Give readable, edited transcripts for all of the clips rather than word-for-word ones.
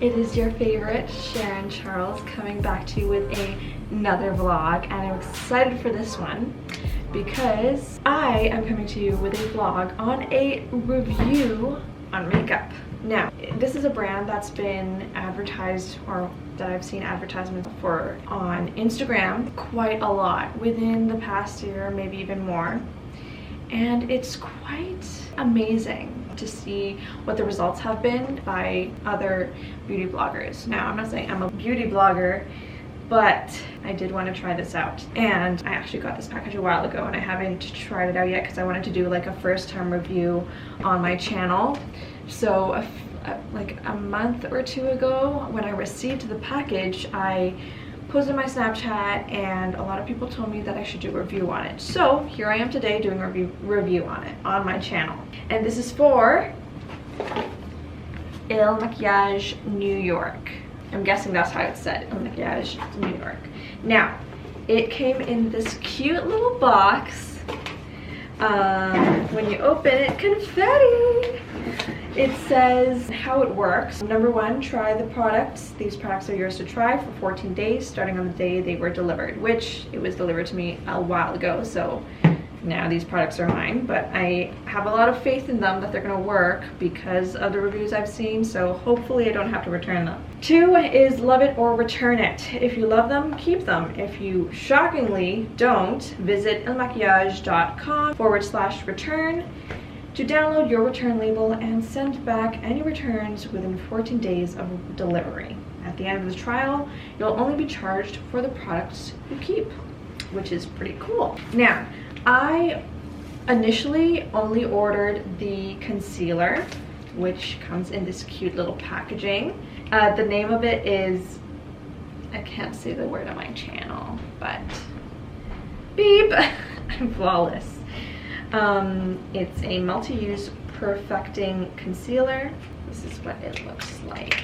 It is your favorite Sharon Charles coming back to you with another vlog, and I'm excited for this one because I am coming to you with a vlog on a review on makeup. Now, this is a brand that's been advertised, or that I've seen advertisements for on Instagram quite a lot within the past year, maybe even more. And it's quite amazing to see what the results have been by other beauty bloggers. Now, I'm not saying I'm a beauty blogger, but I did want to try this out. And I actually got this package a while ago and I haven't tried it out yet because I wanted to do like a first time review on my channel. So like a month or two ago when I received the package, I posted my Snapchat and a lot of people told me that I should do a review on it. So here I am today doing a review on it on my channel. And this is for Il Makiage New York. I'm guessing that's how it's said, Il Makiage New York. Now, it came in this cute little box. When you open it, confetti! It says how it works. Number one, try the products. These products are yours to try for 14 days, starting on the day they were delivered, which it was delivered to me a while ago, so now these products are mine, but I have a lot of faith in them that they're gonna work because of the reviews I've seen, so hopefully I don't have to return them. Two is love it or return it. If you love them, keep them. If you shockingly don't, visit ilmakiage.com/return to download your return label and send back any returns within 14 days of delivery. At the end of the trial, you'll only be charged for the products you keep, which is pretty cool. Now, I initially only ordered the concealer, which comes in this cute little packaging. The name of it is, I can't say the word on my channel, but beep, I'm flawless. It's a multi-use perfecting concealer. This is what it looks like.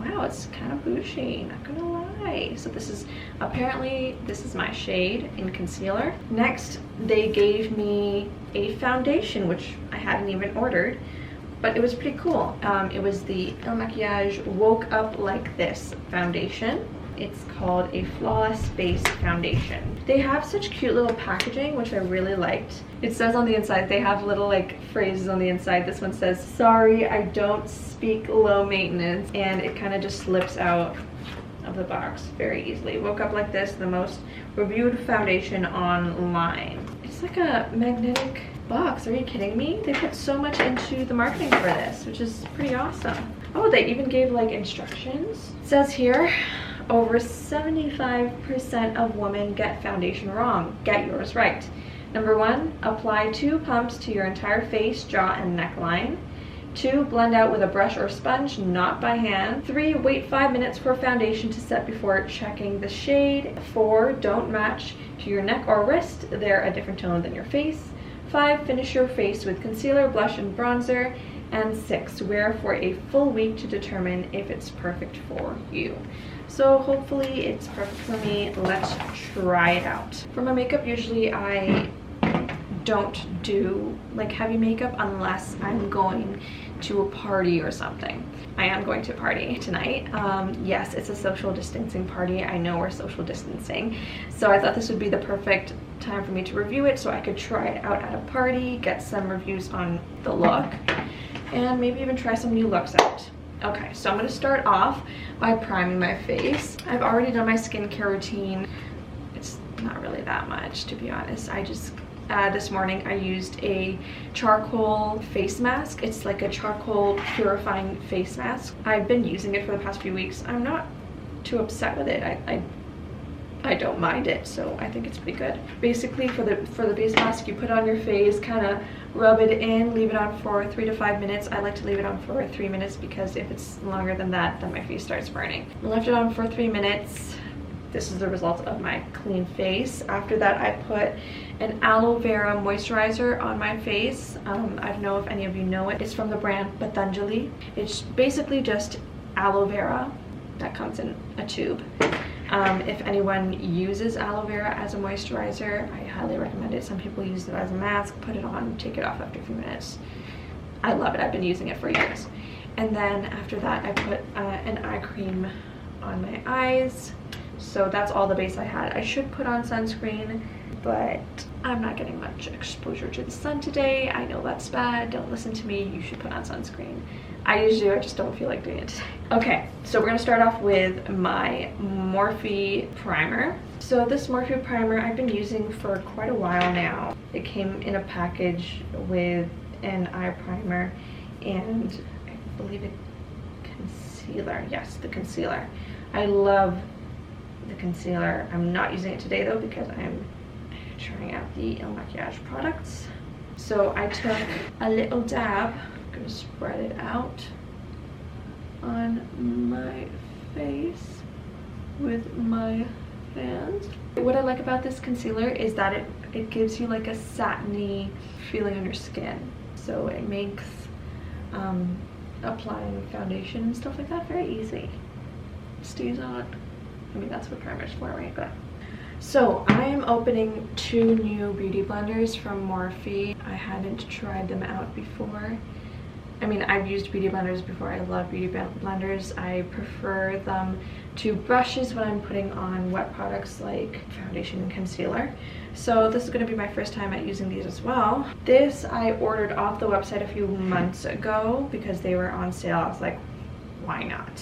Wow, it's kind of bougie, not gonna lie. So this is, apparently this is my shade in concealer. Next, they gave me a foundation, which I hadn't even ordered, but it was pretty cool. It was the Il Makiage Woke Up Like This foundation. It's called a Flawless Base Foundation. They have such cute little packaging, which I really liked. It says on the inside, they have little like phrases on the inside. This one says, "Sorry, I don't speak low maintenance," and it kind of just slips out of the box very easily. Woke Up Like This, the most reviewed foundation online. It's like a magnetic box. Are you kidding me? They put so much into the marketing for this, which is pretty awesome. Oh, they even gave like instructions. It says here, over 75% of women get foundation wrong. Get yours right. Number one, apply 2 pumps to your entire face, jaw, and neckline. 2, blend out with a brush or sponge, not by hand. 3, wait 5 minutes for foundation to set before checking the shade. 4, don't match to your neck or wrist. They're a different tone than your face. 5, finish your face with concealer, blush, and bronzer. And 6, wear for a full week to determine if it's perfect for you. So hopefully it's perfect for me. Let's try it out. For my makeup, usually I don't do like heavy makeup unless I'm going to a party or something. I am going to a party tonight. Yes, it's a social distancing party. I know we're social distancing. So I thought this would be the perfect time for me to review it so I could try it out at a party, get some reviews on the look, and maybe even try some new looks out. Okay, so I'm gonna start off by priming my face. I've already done my skincare routine. It's not really that much, to be honest. I just, this morning I used a charcoal face mask. It's like a charcoal purifying face mask. I've been using it for the past few weeks. I'm not too upset with it. I don't mind it, so I think it's pretty good. Basically, for the face mask, you put it on your face, kind of rub it in, leave it on for 3 to 5 minutes. I like to leave it on for 3 minutes because if it's longer than that, then my face starts burning. I left it on for 3 minutes. This is the result of my clean face. After that, I put an aloe vera moisturizer on my face. I don't know if any of you know it. It's from the brand Patanjali. It's basically just aloe vera that comes in a tube. If anyone uses aloe vera as a moisturizer, I highly recommend it. Some people use it as a mask, put it on, take it off after a few minutes. I love it. I've been using it for years. And then after that I put an eye cream on my eyes. So that's all the base I had. I should put on sunscreen, but I'm not getting much exposure to the sun today. I know that's bad. Don't listen to me. You should put on sunscreen. I usually do. I just don't feel like doing it today. Okay, so we're gonna start off with my Morphe primer. So this Morphe primer I've been using for quite a while now. It came in a package with an eye primer and I believe it concealer. Yes, the concealer. I love the concealer. I'm not using it today though because I'm trying out the Makiage products. So I took a little dab. I'm gonna spread it out on my face with my hands. What I like about this concealer is that it gives you like a satiny feeling on your skin. So it makes applying foundation and stuff like that very easy. Stays on. I mean, that's what primer's for, right? But so I am opening 2 new beauty blenders from Morphe. I hadn't tried them out before. I mean, I've used beauty blenders before. I love beauty blenders. I prefer them to brushes when I'm putting on wet products like foundation and concealer. So this is going to be my first time at using these as well. This I ordered off the website a few months ago because they were on sale. I was like, why not?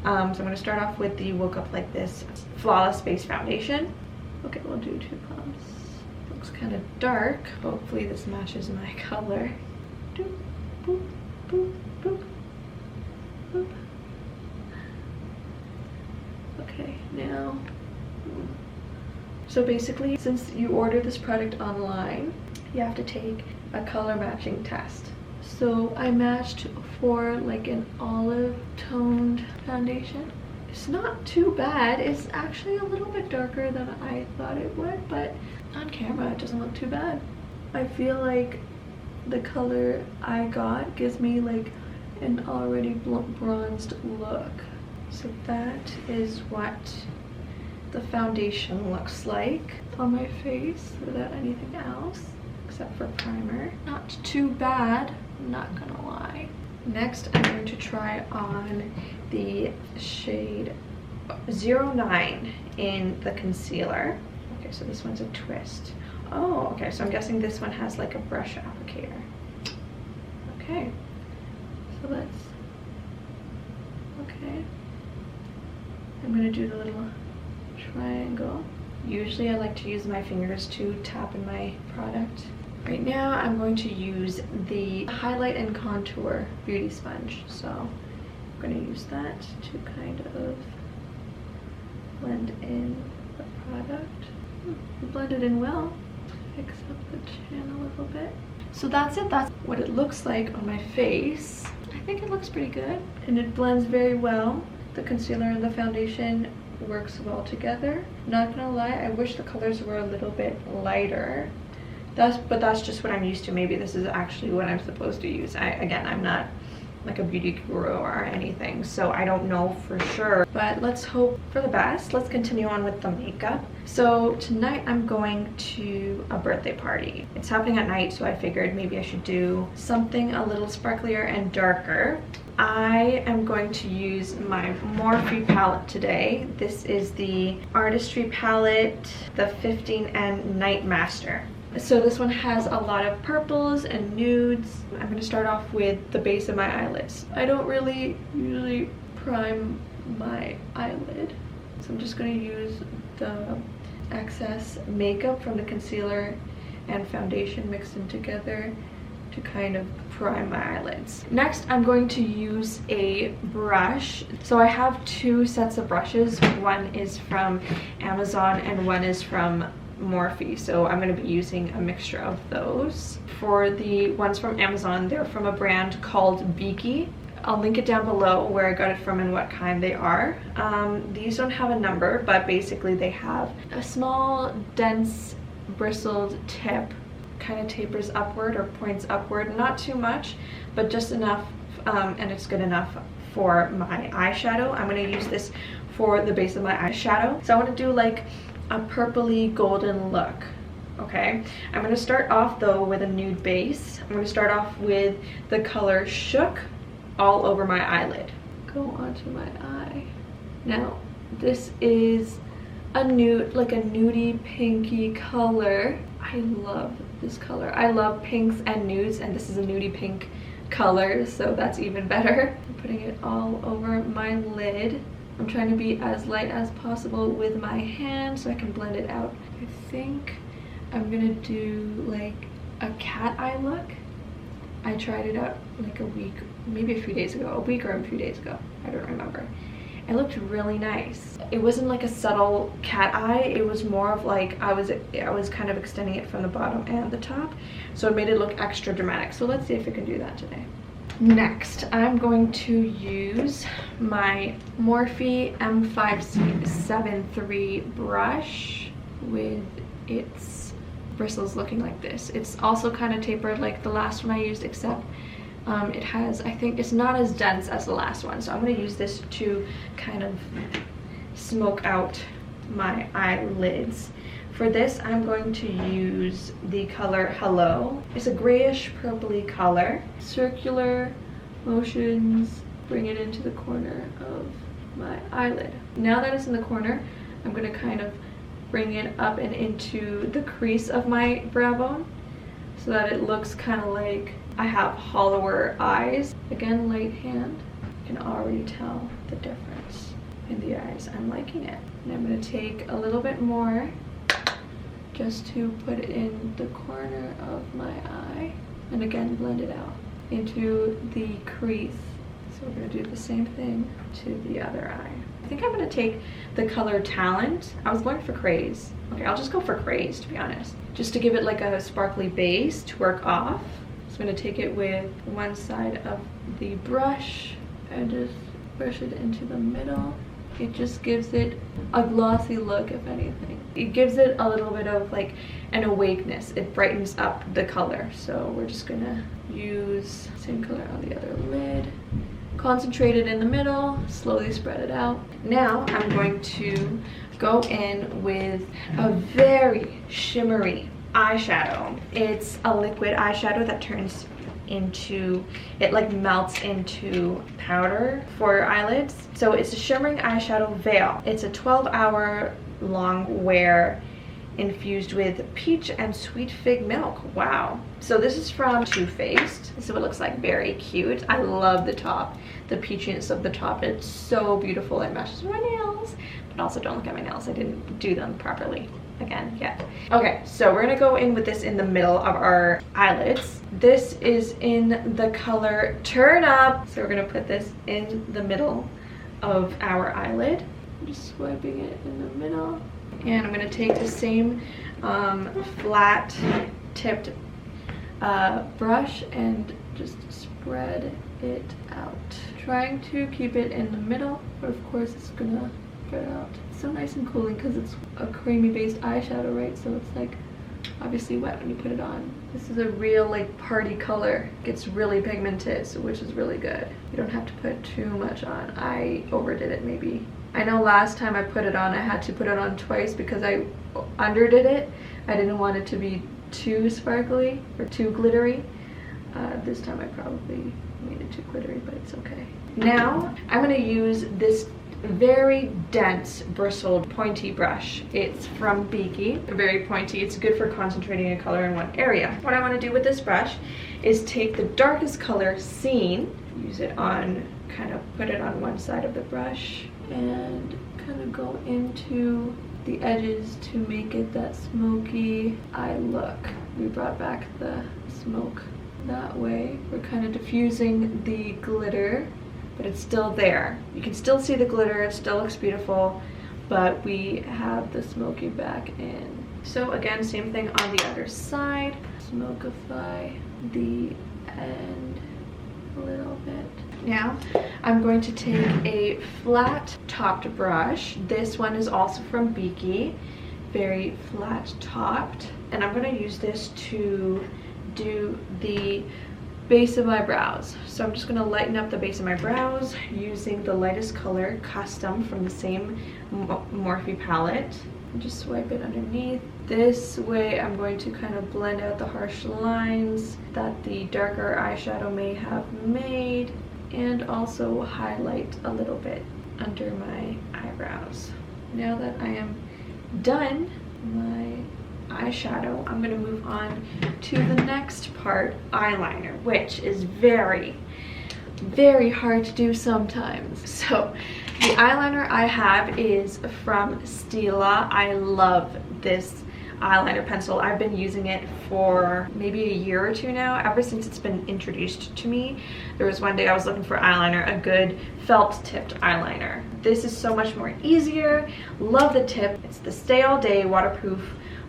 So I'm going to start off with the Woke Up Like This Flawless Base Foundation. Okay, we'll do 2 pumps. Looks kind of dark. Hopefully this matches my color. Doop, boop, boop, boop, boop. Okay, now. So basically, since you order this product online, you have to take a color matching test. So I matched for like an olive toned foundation. It's not too bad. It's actually a little bit darker than I thought it would, but on camera it doesn't look too bad. I feel like the color I got gives me like an already bronzed look. So that is what the foundation looks like on my face without anything else except for primer. Not too bad, I'm not gonna lie. Next, I'm going to try on the shade 09 in the concealer. Okay, so this one's a twist. Oh, okay, so I'm guessing this one has like a brush applicator. Okay, so let's, okay. I'm gonna do the little triangle. Usually I like to use my fingers to tap in my product. Right now I'm going to use the highlight and contour beauty sponge. So I'm going to use that to kind of blend in the product. Blend it in well. Fix up the chin a little bit. So that's it. That's what it looks like on my face. I think it looks pretty good and it blends very well. The concealer and the foundation works well together. Not gonna lie, I wish the colors were a little bit lighter. But that's just what I'm used to. Maybe this is actually what I'm supposed to use. Again, I'm not like a beauty guru or anything, so I don't know for sure. But let's hope for the best. Let's continue on with the makeup. So tonight I'm going to a birthday party. It's happening at night, so I figured maybe I should do something a little sparklier and darker. I am going to use my Morphe palette today. This is the Artistry palette, the 15N Night Master. So this one has a lot of purples and nudes. I'm going to start off with the base of my eyelids. I don't really usually prime my eyelid, so I'm just going to use the excess makeup from the concealer and foundation mixed in together to kind of prime my eyelids. Next, I'm going to use a brush. So I have 2 sets of brushes. One is from Amazon and one is from Morphe, so I'm going to be using a mixture of those. For the ones from Amazon, they're from a brand called Beaky. I'll link it down below where I got it from and what kind they are. These don't have a number, but basically they have a small, dense, bristled tip, kind of tapers upward or points upward. Not too much, but just enough, and it's good enough for my eyeshadow. I'm going to use this for the base of my eyeshadow. So I want to do like a purpley golden look. Okay, I'm going to start off though with a nude base. I'm going to start off with the color Shook all over my eyelid. Go onto my eye. Now, this is a nude, like a nudie pinky color. I love this color. I love pinks and nudes, and this is a nudie pink color, so that's even better. I'm putting it all over my lid. I'm trying to be as light as possible with my hand so I can blend it out. I think I'm gonna do like a cat eye look. I tried it out like a week, maybe a few days ago, a week or a few days ago, I don't remember. It looked really nice. It wasn't like a subtle cat eye, it was more of like I was kind of extending it from the bottom and the top, so it made it look extra dramatic. So let's see if I can do that today. Next, I'm going to use my Morphe M5C73 brush with its bristles looking like this. It's also kind of tapered like the last one I used, except it has, I think it's not as dense as the last one, so I'm going to use this to kind of smoke out my eyelids. For this, I'm going to use the color Hello. It's a grayish purpley color. Circular motions bring it into the corner of my eyelid. Now that it's in the corner, I'm going to kind of bring it up and into the crease of my brow bone so that it looks kind of like I have hollower eyes. Again, light hand. You can already tell the difference in the eyes. I'm liking it. And I'm going to take a little bit more just to put it in the corner of my eye. And again, blend it out into the crease. So we're going to do the same thing to the other eye. I think I'm going to take the color Talent. I was going for Craze. Okay, I'll just go for Craze, to be honest. Just to give it like a sparkly base to work off. So I'm going to take it with one side of the brush and just brush it into the middle. It just gives it a glossy look, if anything. It gives it a little bit of like an awakeness. It brightens up the color. So we're just going to use same color on the other lid. Concentrate it in the middle, slowly spread it out. Now I'm going to go in with a very shimmery eyeshadow. It's a liquid eyeshadow that turns into, it like melts into powder for your eyelids. So it's a shimmering eyeshadow veil. It's a 12-hour long wear infused with peach and sweet fig milk. Wow. So this is from Too Faced. This is what it looks like. Very cute. I love the top, the peachiness of the top. It's so beautiful. It matches my nails, but also don't look at my nails. I didn't do them properly again yet. Okay, so we're gonna go in with this in the middle of our eyelids. This is in the color Turn Up. So we're gonna put this in the middle of our eyelid. I'm just swiping it in the middle. And I'm gonna take the same flat tipped brush and just spread it out. Trying to keep it in the middle, but of course it's gonna spread out. It's so nice and cooling because it's a creamy based eyeshadow, right? So it's like obviously wet when you put it on. This is a real like party color. It's really pigmented, so which is really good. You don't have to put too much on. I overdid it maybe. I know last time I put it on, I had to put it on twice because I underdid it. I didn't want it to be too sparkly or too glittery. This time I probably made it too glittery, but it's okay. Now I'm gonna use this very dense bristled pointy brush. It's from Beaky, very pointy. It's good for concentrating a color in one area. What I want to do with this brush is take the darkest color, Scene, use it on, kind of put it on one side of the brush and kind of go into the edges to make it that smoky eye look. We brought back the smoke that way. We're kind of diffusing the glitter, but it's still there. You can still see the glitter, it still looks beautiful, but we have the smoky back in. So again, same thing on the other side. Smokify the end a little bit. Now, I'm going to take a flat topped brush. This one is also from Beaky, very flat topped. And I'm gonna use this to do the base of my brows. So I'm just gonna lighten up the base of my brows using the lightest color, Custom, from the same Morphe palette. And just swipe it underneath. This way I'm going to kind of blend out the harsh lines that the darker eyeshadow may have made and also highlight a little bit under my eyebrows. Now that I am done my eyeshadow, I'm gonna move on to the next part, eyeliner, which is very hard to do sometimes. So the eyeliner I have is from Stila. I love this eyeliner pencil. I've been using it for maybe a year or two now, ever since it's been introduced to me. There was one day I was looking for eyeliner, a good felt tipped eyeliner. This is so much more easier. Love the tip. It's the Stay All Day waterproof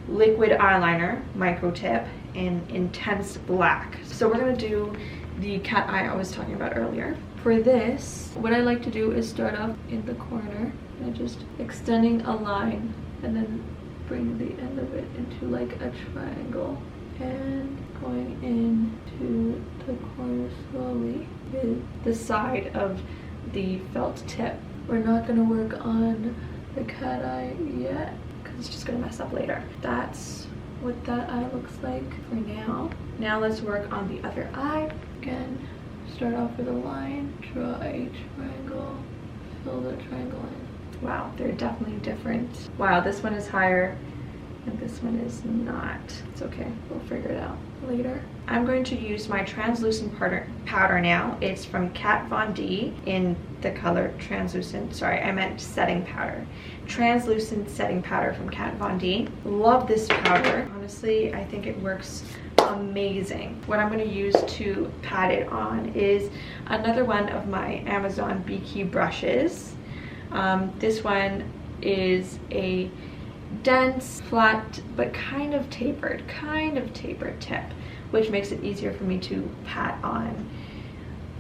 liquid eyeliner, micro tip in intense black. So we're gonna do the cat eye I was talking about earlier. For this, what I like to do is start off in the corner and just extending a line and then bring the end of it into like a triangle and going into the corner slowly with the side of the felt tip. We're not gonna work on the cat eye yet because it's just gonna mess up later. That's what that eye looks like for now. Now let's work on the other eye. Again, start off with a line, draw a triangle, fill the triangle in. Wow, they're definitely different. Wow, this one is higher and this one is not. It's okay, we'll figure it out later. I'm going to use my translucent powder now. It's from Kat Von D in the color translucent. Sorry, I meant setting powder. Translucent setting powder from Kat Von D. Love this powder. Honestly, I think it works amazing. What I'm going to use to pat it on is another one of my Amazon Beaky brushes. This one is a dense, flat, but kind of tapered tip, which makes it easier for me to pat on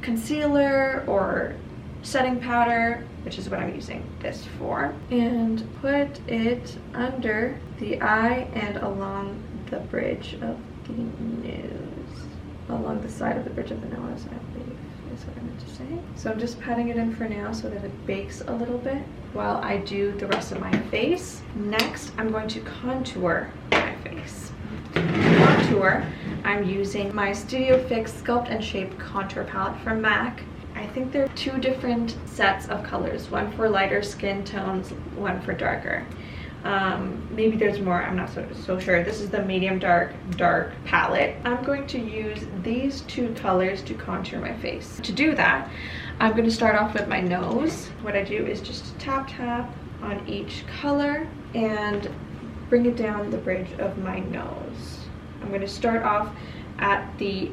concealer or setting powder, which is what I'm using this for, and put it under the eye and along the bridge of the nose, along the side of the bridge of the nose, I believe is what I meant to say. So I'm just patting it in for now so that it bakes a little bit while I do the rest of my face. Next, I'm going to contour my face. To contour, I'm using my Studio Fix Sculpt and Shape Contour Palette from MAC. I think there are two different sets of colors, one for lighter skin tones, one for darker. Maybe there's more, I'm not so sure. This is the medium dark palette. I'm going to use these two colors to contour my face. To do that, I'm going to start off with my nose. What I do is just tap on each color and bring it down the bridge of my nose. I'm going to start off at the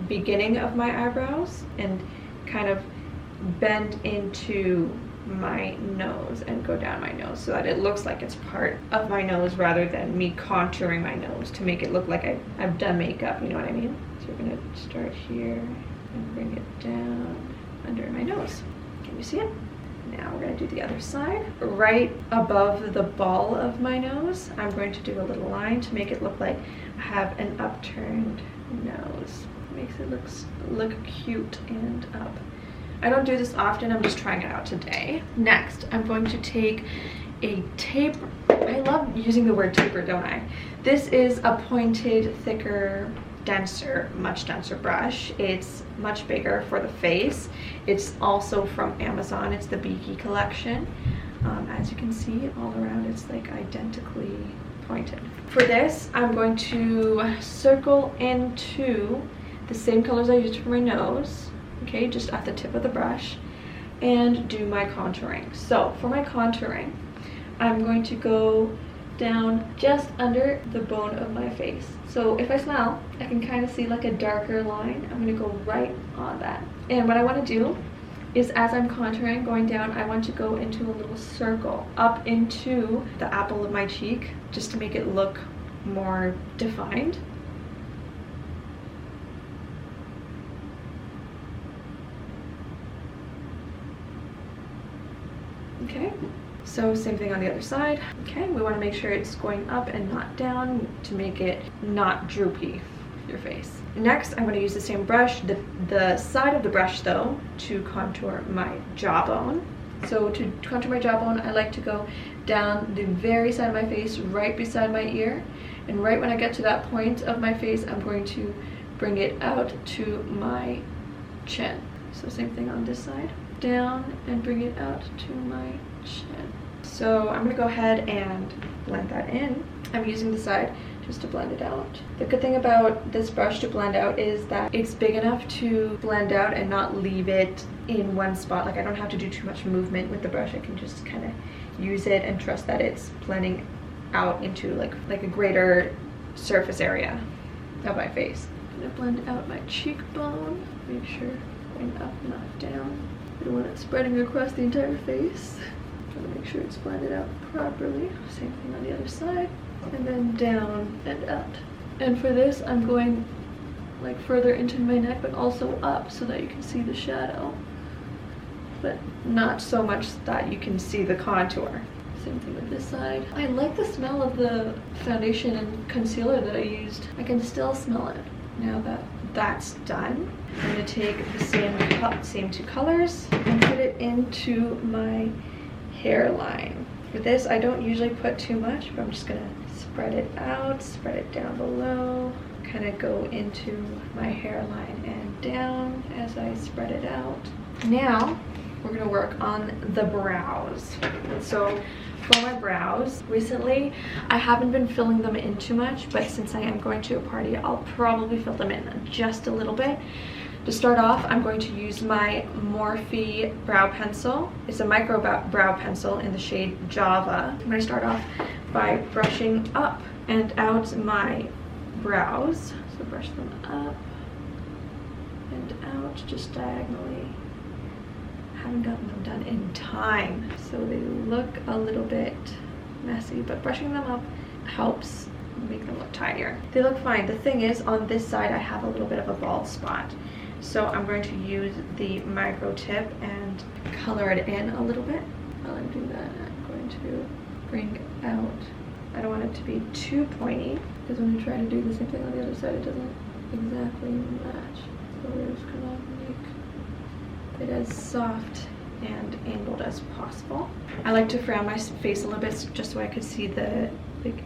beginning of my eyebrows and kind of bend into my nose and go down my nose so that it looks like it's part of my nose rather than me contouring my nose to make it look like I've done makeup, you know what I mean? So we're gonna start here and bring it down under my nose. Can you see it? Now we're gonna do the other side. Right above the ball of my nose, I'm going to do a little line to make it look like I have an upturned nose. Makes it look cute and up. I don't do this often, I'm just trying it out today. Next, I'm going to take a taper. I love using the word taper, don't I? This is a pointed, thicker, denser, much denser brush. It's much bigger for the face. It's also from Amazon. It's the Beaky collection. As you can see, all around it's like identically pointed. For this, I'm going to circle into the same colors I used for my nose. Okay, just at the tip of the brush, and do my contouring. So for my contouring, I'm going to go down just under the bone of my face. So if I smile, I can kind of see like a darker line. I'm going to go right on that. And what I want to do is, as I'm contouring, going down, I want to go into a little circle up into the apple of my cheek just to make it look more defined. Okay, so same thing on the other side. Okay, we want to make sure it's going up and not down to make it not droopy, your face. Next, I'm going to use the same brush, the side of the brush though, to contour my jawbone. So to contour my jawbone, I like to go down the very side of my face, right beside my ear. And right when I get to that point of my face, I'm going to bring it out to my chin. So same thing on this side. Down and bring it out to my chin. So I'm gonna go ahead and blend that in. I'm using the side just to blend it out. The good thing about this brush to blend out is that it's big enough to blend out and not leave it in one spot. Like I don't have to do too much movement with the brush. I can just kind of use it and trust that it's blending out into like a greater surface area of my face. I'm gonna blend out my cheekbone. Make sure going up, not down. I don't want it spreading across the entire face. Trying to make sure it's blended out properly. Same thing on the other side. And then down and out. And for this, I'm going like further into my neck, but also up so that you can see the shadow, but not so much that you can see the contour. Same thing with this side. I like the smell of the foundation and concealer that I used. I can still smell it. Now that that's done, I'm gonna take the same two colors and put it into my hairline. For this, I don't usually put too much, but I'm just gonna spread it out, spread it down below, kind of go into my hairline and down as I spread it out. Now, we're gonna work on the brows. So for my brows, recently, I haven't been filling them in too much, but since I am going to a party, I'll probably fill them in just a little bit. To start off, I'm going to use my Morphe brow pencil. It's a micro brow pencil in the shade Java. I'm going to start off by brushing up and out my brows. So brush them up and out just diagonally. I haven't gotten them done in time, so they look a little bit messy, but brushing them up helps make them look tidier. They look fine. The thing is, on this side, I have a little bit of a bald spot. So I'm going to use the micro tip and color it in a little bit. While I'm doing that, I'm going to bring out, I don't want it to be too pointy, because when I try to do the same thing on the other side, it doesn't exactly match. So we're just gonna make it as soft and angled as possible. I like to frown my face a little bit just so I could see the like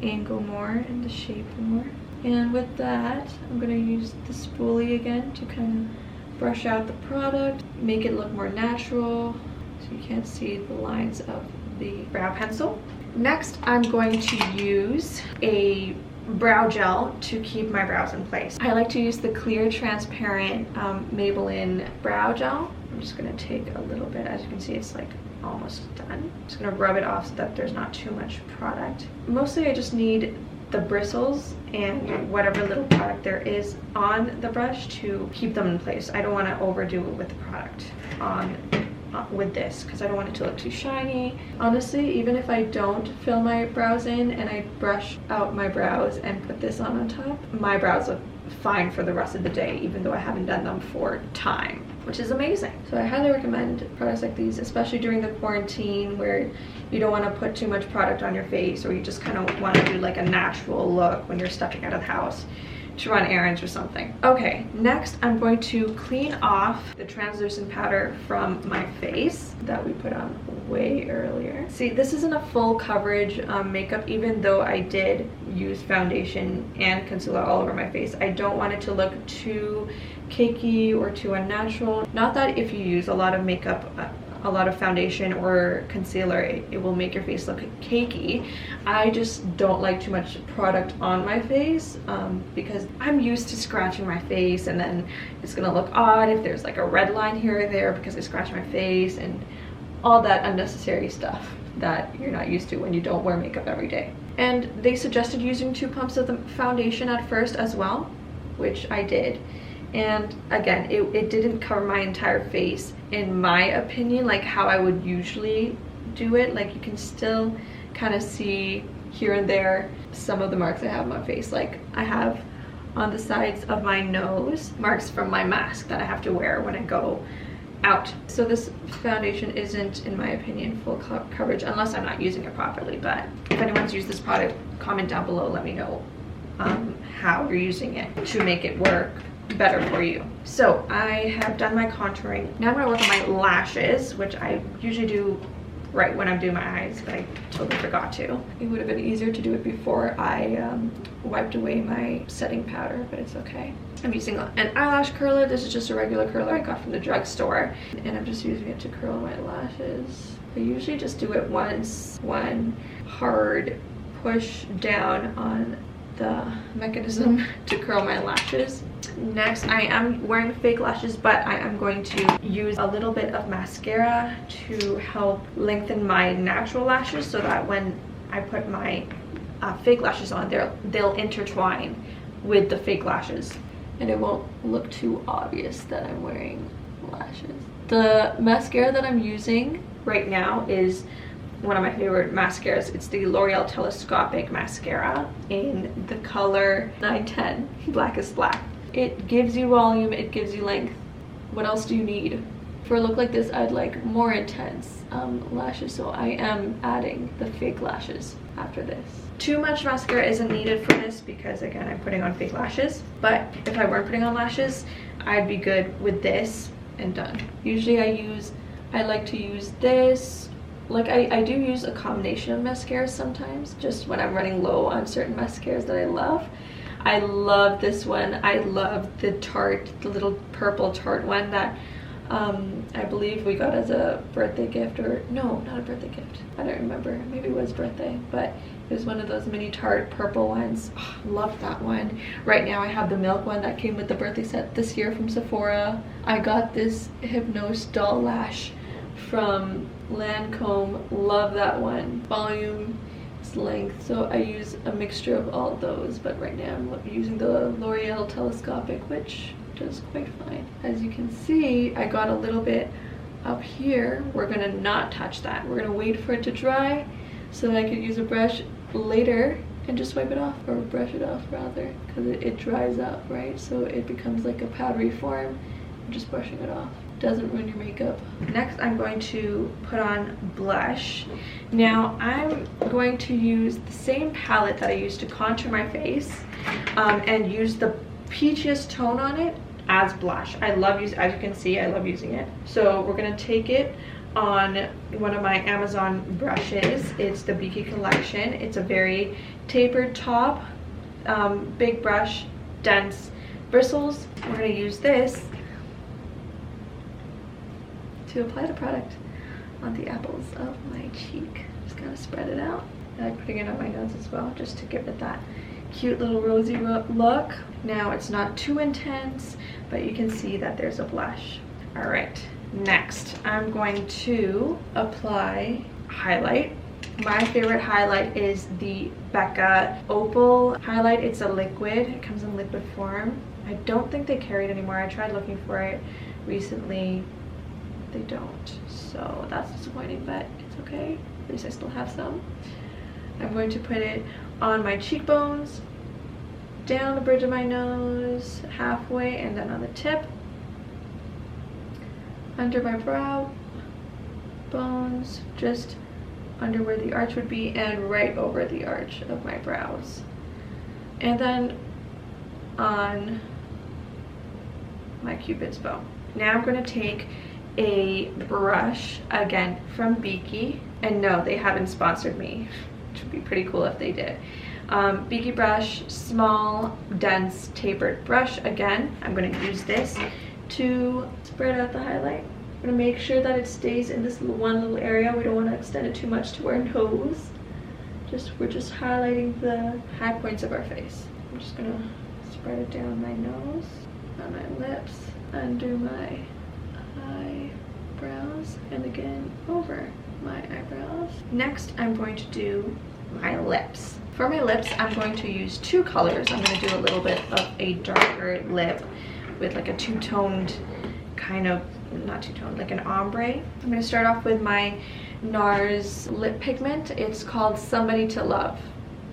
angle more and the shape more. And with that, I'm going to use the spoolie again to kind of brush out the product, make it look more natural so you can't see the lines of the brow pencil. Next, I'm going to use a brow gel to keep my brows in place. I like to use the clear transparent Maybelline brow gel. I'm just going to take a little bit. As you can see, it's like almost done. I'm just going to rub it off so that there's not too much product. Mostly I just need the bristles and whatever little product there is on the brush to keep them in place. I don't want to overdo it with the product with this because I don't want it to look too shiny. Honestly, even if I don't fill my brows in and I brush out my brows and put this on top, my brows look fine for the rest of the day, even though I haven't done them for time, which is amazing. So I highly recommend products like these, especially during the quarantine where you don't want to put too much product on your face, or you just kind of want to do like a natural look when you're stepping out of the house to run errands or something. Okay, next I'm going to clean off the translucent powder from my face that we put on way earlier. See, this isn't a full coverage makeup, even though I did use foundation and concealer all over my face. I don't want it to look too cakey or too unnatural. Not that if you use a lot of makeup, a lot of foundation or concealer, it will make your face look cakey. I just don't like too much product on my face because I'm used to scratching my face, and then it's gonna look odd if there's like a red line here or there because I scratched my face, and all that unnecessary stuff that you're not used to when you don't wear makeup every day. And they suggested using 2 pumps of the foundation at first as well, which I did. And again, it didn't cover my entire face in my opinion, like how I would usually do it. Like you can still kind of see here and there some of the marks I have on my face. Like I have on the sides of my nose marks from my mask that I have to wear when I go out. So this foundation isn't, in my opinion, full coverage unless I'm not using it properly. But if anyone's used this product, comment down below, let me know how you're using it to make it work better for you. So I have done my contouring. Now I'm going to work on my lashes, which I usually do right when I'm doing my eyes, but I totally forgot to. It would have been easier to do it before I wiped away my setting powder, but it's okay. I'm using an eyelash curler. This is just a regular curler I got from the drugstore, and I'm just using it to curl my lashes. I usually just do it once, one hard push down on the mechanism to curl my lashes. Next, I am wearing fake lashes, but I am going to use a little bit of mascara to help lengthen my natural lashes, so that when I put my fake lashes on, they'll intertwine with the fake lashes, and it won't look too obvious that I'm wearing lashes. The mascara that I'm using right now is one of my favorite mascaras. It's the L'Oreal Telescopic Mascara in the color 910, Blackest Black. It gives you volume, it gives you length. What else do you need? For a look like this, I'd like more intense lashes, so I am adding the fake lashes after this. Too much mascara isn't needed for this because, again, I'm putting on fake lashes. But if I weren't putting on lashes, I'd be good with this and done. Usually I like to use this. Like I do use a combination of mascaras sometimes, just when I'm running low on certain mascaras that I love. I love this one. I love the little purple Tarte one that I believe we got as a birthday gift, or no, not a birthday gift. I don't remember. Maybe it was birthday, but it was one of those mini Tarte purple ones. Oh, love that one. Right now I have the milk one that came with the birthday set this year from Sephora. I got this Hypnose Doll Lash from Lancome. Love that one. Volume, length, so I use a mixture of all those, but right now I'm using the L'Oreal Telescopic, which does quite fine. As you can see, I got a little bit up here. We're gonna not touch that. We're gonna wait for it to dry so that I could use a brush later and just wipe it off, or brush it off rather, because it dries up, right? So it becomes like a powdery form. I'm just brushing it off. Doesn't ruin your makeup. Next, I'm going to put on blush. Now, I'm going to use the same palette that I used to contour my face and use the peachiest tone on it as blush. I love using, as you can see, I love using it. So we're gonna take it on one of my Amazon brushes. It's the Beaky Collection. It's a very tapered top, big brush, dense bristles. We're gonna use this to apply the product on the apples of my cheek. Just kind of spread it out. I like putting it on my nose as well, just to give it that cute little rosy look. Now it's not too intense, but you can see that there's a blush. All right, next I'm going to apply highlight. My favorite highlight is the Becca Opal highlight. It's a liquid, it comes in liquid form. I don't think they carry it anymore. I tried looking for it recently. They don't, so that's disappointing, but it's okay. At least I still have some. I'm going to put it on my cheekbones, down the bridge of my nose, halfway, and then on the tip, under my brow bones, just under where the arch would be, and right over the arch of my brows. And then on my Cupid's bow. Now I'm going to take a brush, again from Beaky, and no, they haven't sponsored me, which would be pretty cool if they did. Beaky brush, small, dense, tapered brush. Again, I'm going to use this to spread out the highlight. I'm going to make sure that it stays in this one little area. We don't want to extend it too much to our nose. We're just highlighting the high points of our face. I'm just going to spread it down my nose, on my lips, under my eyebrows, and again over my eyebrows. Next, I'm going to do my lips. For my lips, I'm going to use two colors. I'm going to do a little bit of a darker lip with like a two-toned kind of, not two-toned, like an ombre. I'm going to start off with my NARS lip pigment. It's called Somebody to Love.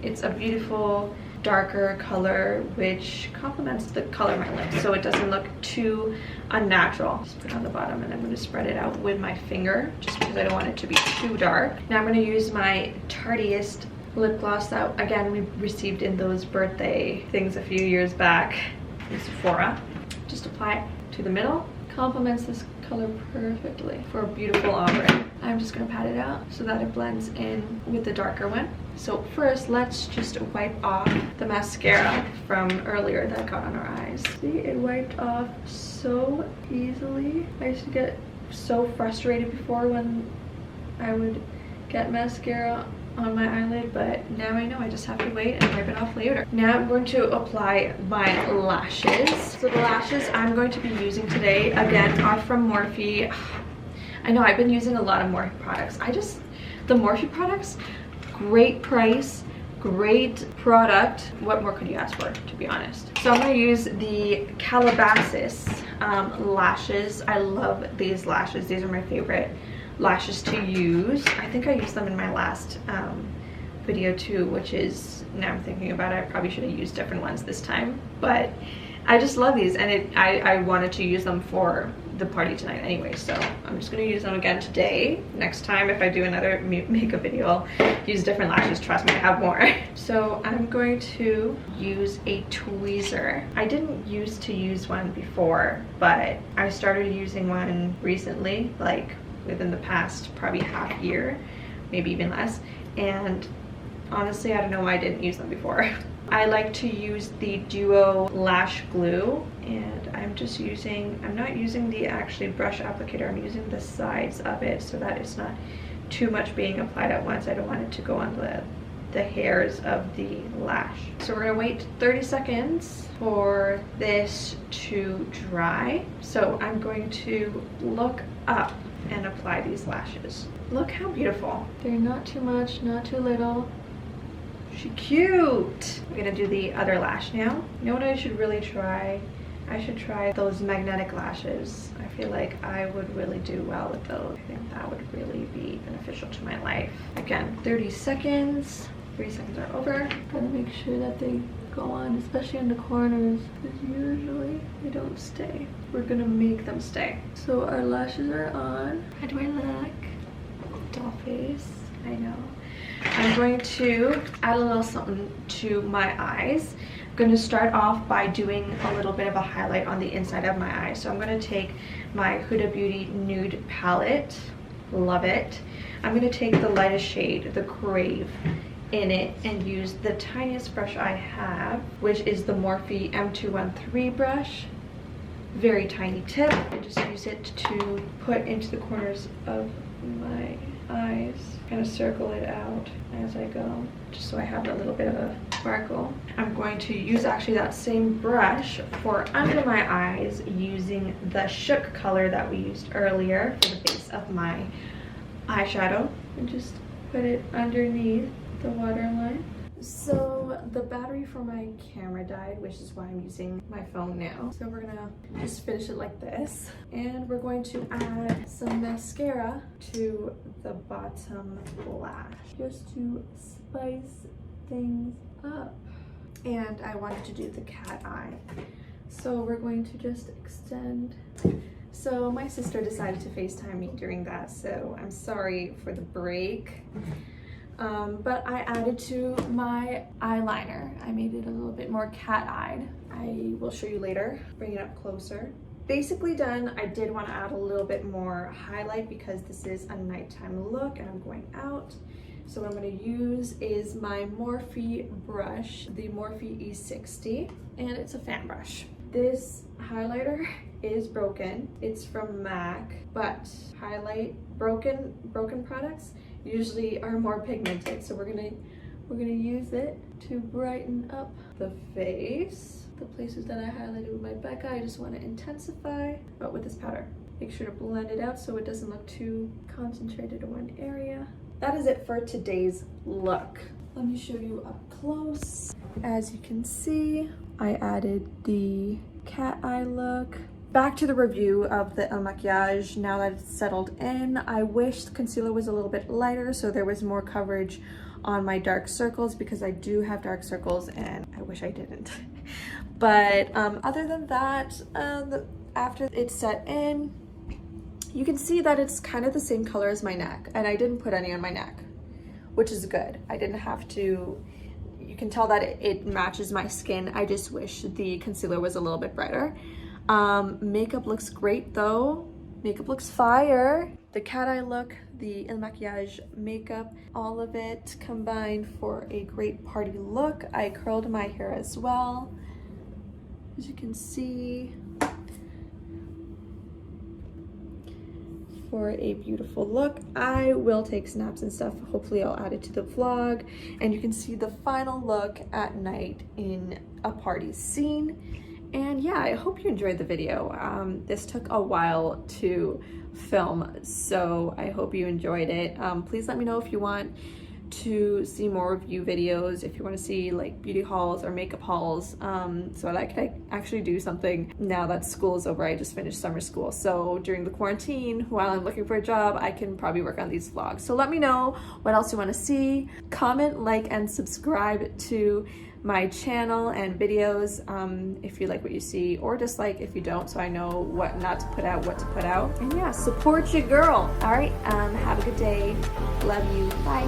It's a beautiful darker color which complements the color of my lips, so it doesn't look too unnatural. Just put it on the bottom, and I'm going to spread it out with my finger just because I don't want it to be too dark. Now I'm going to use my Tarteist lip gloss that, again, we received in those birthday things a few years back in Sephora. Just apply it to the middle, complements this color perfectly for a beautiful ombre. I'm just gonna pat it out so that it blends in with the darker one. So first, let's just wipe off the mascara from earlier that got on our eyes. See, it wiped off so easily. I used to get so frustrated before when I would get mascara on my eyelid, but now I know I just have to wait and wipe it off later. Now I'm going to apply my lashes. So the lashes I'm going to be using today, again, are from Morphe. I know I've been using a lot of Morphe products. The Morphe products, great price, great product. What more could you ask for, to be honest? So I'm gonna use the Calabasas lashes. I love these lashes. These are my favorite lashes to use. I think I used them in my last video too, which is, now I'm thinking about it, I probably should have used different ones this time, but I just love these, and I wanted to use them for the party tonight anyway, so I'm just going to use them again today. Next time if I do another makeup video, I'll use different lashes. Trust me, I have more. So I'm going to use a tweezer. I didn't used to use one before, but I started using one recently, like within the past probably half year, maybe even less, and honestly I don't know why I didn't use them before. I like to use the Duo Lash Glue, and I'm not using the actually brush applicator, I'm using the sides of it so that it's not too much being applied at once. I don't want it to go on the hairs of the lash. So we're gonna wait 30 seconds for this to dry. So I'm going to look up and apply these lashes. Look how beautiful. They're not too much, not too little. She cute. I'm gonna do the other lash now. You know what I should really try? I should try those magnetic lashes. I feel like I would really do well with those. I think that would really be beneficial to my life. Again, 30 seconds. 30 seconds are over. Gotta make sure that they go on, especially in the corners, because usually they don't stay. We're gonna make them stay. So our lashes are on. How do I look? Doll face. I know. I'm going to add a little something to my eyes. I'm going to start off by doing a little bit of a highlight on the inside of my eye. So I'm going to take my Huda Beauty Nude palette. Love it. I'm going to take the lightest shade, the Crave, in it and use the tiniest brush I have, which is the Morphe M213 brush. Very tiny tip. I just use it to put into the corners of my eyes, kind of circle it out as I go, just so I have a little bit of a sparkle. I'm going to use actually that same brush for under my eyes using the Shook color that we used earlier for the base of my eyeshadow, and just put it underneath the waterline. So the battery for my camera died, which is why I'm using my phone now. So we're gonna just finish it like this. And we're going to add some mascara to the bottom lash, just to spice things up. And I wanted to do the cat eye. So we're going to just extend. So my sister decided to FaceTime me during that, so I'm sorry for the break. But I added to my eyeliner. I made it a little bit more cat-eyed. I will show you later. Bring it up closer. Basically done. I did want to add a little bit more highlight because this is a nighttime look and I'm going out. So what I'm going to use is my Morphe brush, the Morphe E60, and it's a fan brush. This highlighter is broken. It's from MAC, but broken products usually are more pigmented, so we're gonna use it to brighten up the face. The places that I highlighted with my Becca, I just want to intensify, but with this powder. Make sure to blend it out so it doesn't look too concentrated in one area. That is it for today's look. Let me show you up close. As you can see, I added the cat eye look. Back to the review of the Makiage. Now that it's settled in, I wish the concealer was a little bit lighter so there was more coverage on my dark circles, because I do have dark circles and I wish I didn't. But other than that, after it's set in, you can see that it's kind of the same color as my neck, and I didn't put any on my neck, which is good. I didn't have to. You can tell that it matches my skin. I just wish the concealer was a little bit brighter. Makeup looks great though. Makeup looks fire. The cat eye look, the Makiage makeup, all of it combined for a great party look. I curled my hair as well, as you can see, for a beautiful look. I will take snaps and stuff. Hopefully I'll add it to the vlog, and you can see the final look at night in a party scene. And yeah, I hope you enjoyed the video. This took a while to film, so I hope you enjoyed it. Please let me know if you want to see more review videos, if you want to see like beauty hauls or makeup hauls, so that I could actually do something now that school is over. I just finished summer school, so during the quarantine while I'm looking for a job, I can probably work on these vlogs. So let me know what else you want to see. Comment, like, and subscribe to my channel and videos if you like what you see, or dislike if you don't, so I know what not to put out, what to put out. And yeah, support your girl. All right, have a good day. Love you. Bye.